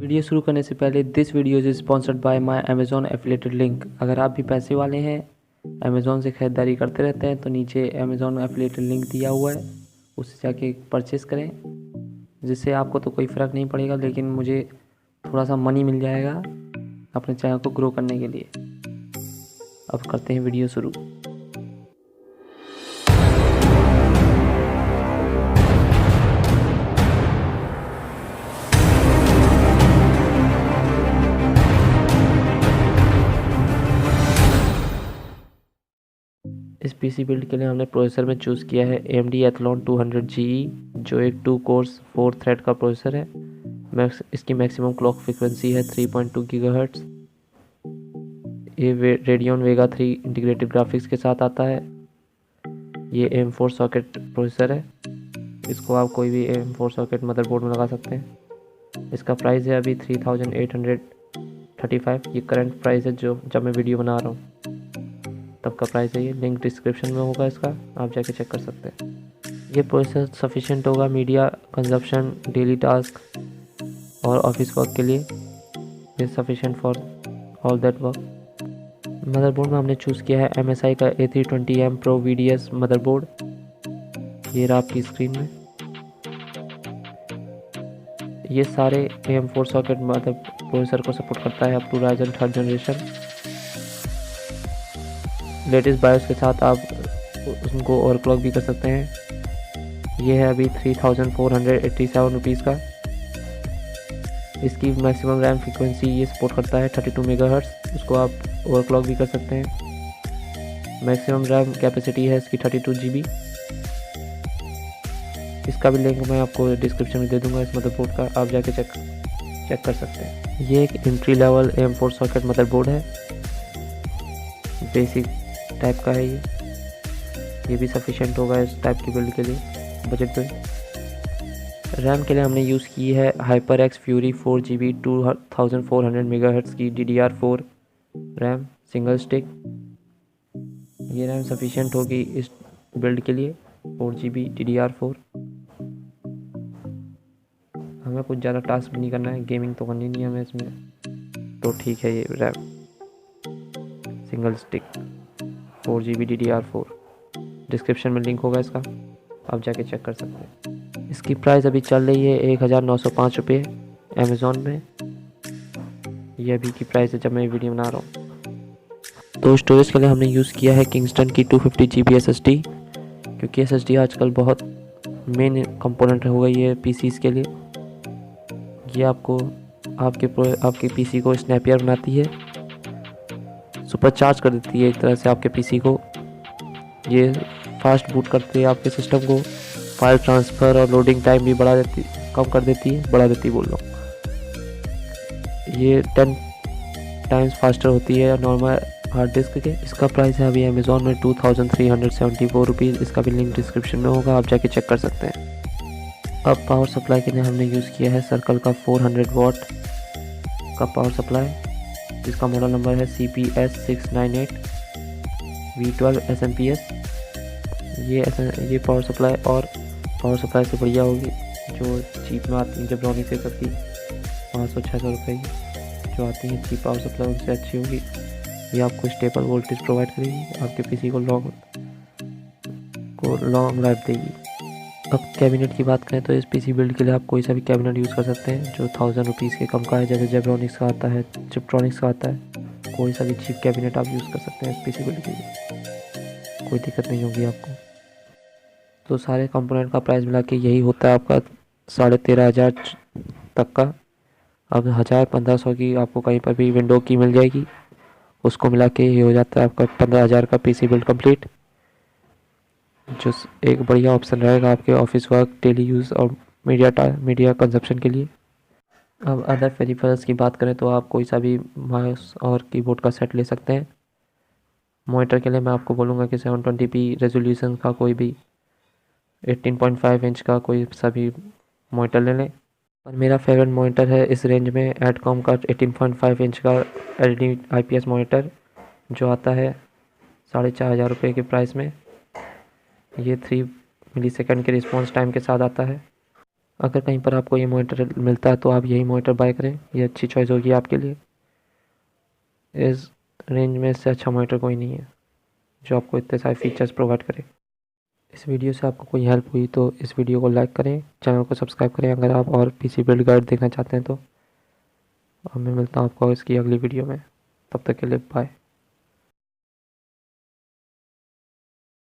Video शुरू करने से पहले this video is sponsored by my Amazon affiliated link. अगर आप भी पैसे वाले हैं, अमेज़ॉन से ख़रीदारी करते रहते हैं, तो नीचे अमेज़ॉन एफिलिएटेड लिंक दिया हुआ है, उससे जाके परचेस करें, जिससे आपको तो कोई फ़र्क नहीं पड़ेगा, लेकिन मुझे थोड़ा सा मनी मिल जाएगा अपने चैनल को ग्रो करने के लिए। अब करते हैं वीडियो शुरू। इस पीसी बिल्ड के लिए हमने प्रोसेसर में चूज़ किया है AMD Athlon 200GE, जो एक 2 कोर्स 4 थ्रेड का प्रोसेसर है। इसकी मैक्सिमम क्लॉक फ्रीक्वेंसी है 3.2 गीगाहर्ट्ज़। ये रेडियन वेगा 3 इंटीग्रेटेड ग्राफिक्स के साथ आता है। ये AM4 सॉकेट प्रोसेसर है। इसको आप कोई भी AM4 सॉकेट मदरबोर्ड में लगा सकते हैं। इसका प्राइस है अभी 3835। ये करंट प्राइस है जो जब मैं वीडियो बना रहा हूँ तब का प्राइस है। ये लिंक डिस्क्रिप्शन में होगा, इसका आप जाके चेक कर सकते हैं। ये प्रोसेसर सफिशिएंट होगा मीडिया कंजप्शन, डेली टास्क और ऑफिस वर्क के लिए। ये sufficient for all that work. Motherboard में हमने चूज़ किया है MSI का A320M Pro VDS मदरबोर्ड। ये रहा आपकी स्क्रीन में। ये सारे AM4 सॉकेट मतलब प्रोसेसर को सपोर्ट करता है up to Ryzen 3rd generation. Latest BIOS के साथ आप उनको ओवरक्लॉक भी कर सकते हैं। ये है अभी 3487 रुपीज़ का। इसकी मैक्सिमम रैम फ्रीक्वेंसी ये सपोर्ट करता है 32 मेगाहर्ट्ज़। उसको आप ओवरक्लॉक भी कर सकते हैं। मैक्सिमम रैम कैपेसिटी है इसकी 32 GB। इसका भी लिंक मैं आपको डिस्क्रिप्शन में दे दूंगा इस मदरबोर्ड का, आप जाके चेक कर सकते हैं। ये एक entry level AM4 socket motherboard है, बेसिक टाइप का है। ये भी सफिशिएंट होगा इस टाइप की बिल्ड के लिए, बजट बिल्ड। रैम के लिए हमने यूज़ की है HyperX Fury 4GB 2400 मेगाहर्ट्ज़ की DDR4 रैम सिंगल स्टिक। ये रैम सफिशिएंट होगी इस बिल्ड के लिए, 4GB DDR4। हमें कुछ ज़्यादा टास्क भी नहीं करना है, गेमिंग तो करनी नहीं है हमें इसमें, तो ठीक है। ये RAM single stick 4GB DDR4, description में लिंक होगा इसका, आप जाके चेक कर सकते हैं। इसकी प्राइस अभी चल रही है 1905 रुपये अमेज़ॉन में। ये अभी की प्राइस है जब मैं वीडियो बना रहा हूँ। तो स्टोरेज के लिए हमने यूज़ किया है किंगस्टन की 250GB SSD, क्योंकि SSD आजकल बहुत मेन कंपोनेंट हो गई है PCs के लिए। ये आपको आपके PC को स्नैपियर बनाती है, सुपर चार्ज कर देती है एक तरह से आपके PC को। ये फास्ट बूट करती है आपके सिस्टम को। फाइल ट्रांसफ़र और लोडिंग टाइम भी बढ़ा देती बोल रहा हूँ। ये 10 टाइम्स फास्टर होती है नॉर्मल हार्ड डिस्क के। इसका प्राइस है अभी अमेज़ॉन में 2374 रुपीज़। इसका भी लिंक डिस्क्रिप्शन में होगा, आप जाके चेक कर सकते हैं। अब पावर सप्लाई के लिए हमने यूज़ किया है सर्कल का 400 वाट का पावर सप्लाई, जिसका मॉडल नंबर है CPS698 V12 SMPS। ये पावर सप्लाई और पावर सप्लाई से बढ़िया होगी जो चीप में आती है, जब ब्राउनी से करती 500-600 रुपये की जो आती है चीप पावर सप्लाई, उनसे अच्छी होगी। ये आपको स्टेबल वोल्टेज प्रोवाइड करेगी, आपके PC को लॉन्ग लाइफ देगी। अब कैबिनेट की बात करें तो इस PC बिल्ड के लिए आप कोई सा भी कैबिनेट यूज़ कर सकते हैं जो 1000 रुपीज़ के कम का है, जैसे जेब्रॉनिक्स का आता है, चिपट्रॉनिक्स का आता है। कोई सा भी चीप कैबिनेट आप यूज़ कर सकते हैं इस PC बिल्ड के लिए, कोई दिक्कत नहीं होगी आपको। तो सारे कंपोनेंट का प्राइस मिला के यही होता है आपका 13,500 तक का। अब 1000-1500 की आपको कहीं पर भी विंडो की मिल जाएगी, उसको मिला के ये हो जाता है आपका 15,000 का PC बिल्ड कंप्लीट, जो एक बढ़िया ऑप्शन रहेगा आपके ऑफिस वर्क, डेली यूज़ और मीडिया कंजप्शन के लिए। अब अदर पेरिफेरल्स की बात करें तो आप कोई सा भी माउस और कीबोर्ड का सेट ले सकते हैं। मॉनिटर के लिए मैं आपको बोलूँगा कि 720p रेजोल्यूशन का कोई भी 18.5 इंच का कोई सा भी मॉनिटर ले लें। और मेरा फेवरेट मॉनिटर है इस रेंज में एडकॉम का 18.5 इंच का LED IPS मॉनिटर, जो आता है 4500 रुपये के प्राइस में। ये 3 मिलीसेकंड के रिस्पॉन्स टाइम के साथ आता है। अगर कहीं पर आपको ये मॉनिटर मिलता है तो आप यही मॉनिटर बाय करें, ये अच्छी चॉइस होगी आपके लिए। इस रेंज में इससे अच्छा मॉनिटर कोई नहीं है जो आपको इतने सारे फीचर्स प्रोवाइड करे। इस वीडियो से आपको कोई हेल्प हुई तो इस वीडियो को लाइक करें, चैनल को सब्सक्राइब करें अगर आप और पीसी बिल्ड गाइड देखना चाहते हैं तो। और मैं मिलता हूँ आपको इसकी अगली वीडियो में, तब तक के लिए बाय।